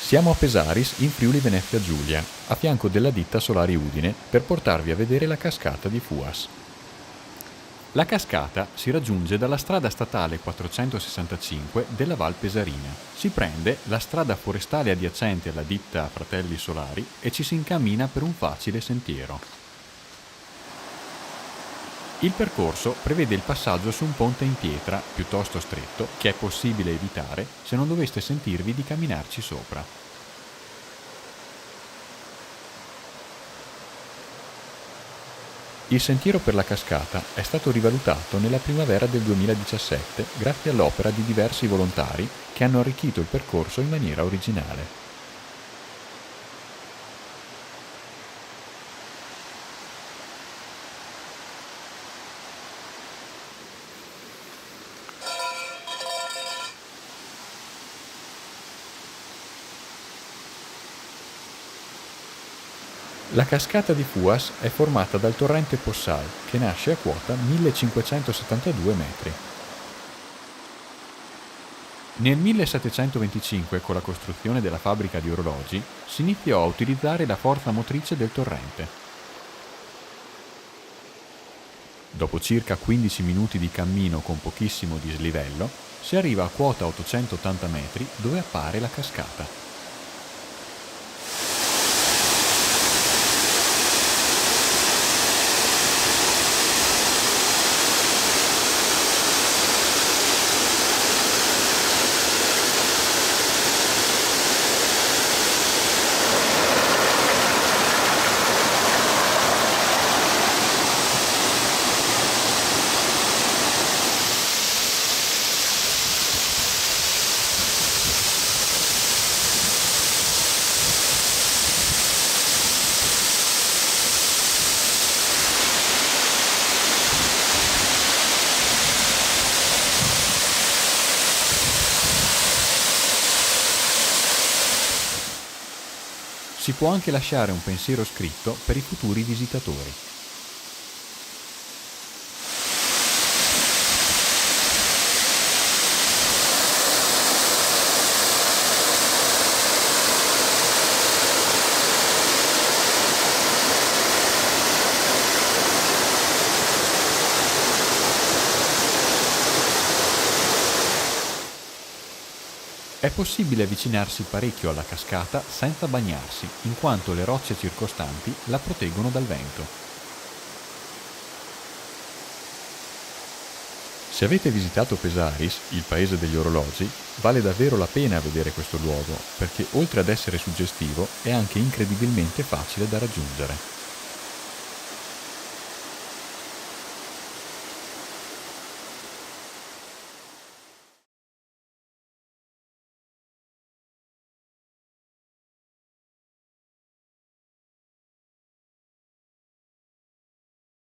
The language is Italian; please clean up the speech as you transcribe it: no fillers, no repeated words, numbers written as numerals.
Siamo a Pesaris, in Friuli Venezia Giulia, a fianco della ditta Solari Udine, per portarvi a vedere la cascata di Fuas. La cascata si raggiunge dalla strada statale 465 della Val Pesarina. Si prende la strada forestale adiacente alla ditta Fratelli Solari e ci si incammina per un facile sentiero. Il percorso prevede il passaggio su un ponte in pietra, piuttosto stretto, che è possibile evitare se non doveste sentirvi di camminarci sopra. Il sentiero per la cascata è stato rivalutato nella primavera del 2017 grazie all'opera di diversi volontari che hanno arricchito il percorso in maniera originale. La cascata di Fuas è formata dal torrente Possal, che nasce a quota 1572 metri. Nel 1725, con la costruzione della fabbrica di orologi, si iniziò a utilizzare la forza motrice del torrente. Dopo circa 15 minuti di cammino con pochissimo dislivello, si arriva a quota 880 metri dove appare la cascata. Si può anche lasciare un pensiero scritto per i futuri visitatori. È possibile avvicinarsi parecchio alla cascata senza bagnarsi, in quanto le rocce circostanti la proteggono dal vento. Se avete visitato Pesaris, il paese degli orologi, vale davvero la pena vedere questo luogo, perché oltre ad essere suggestivo è anche incredibilmente facile da raggiungere.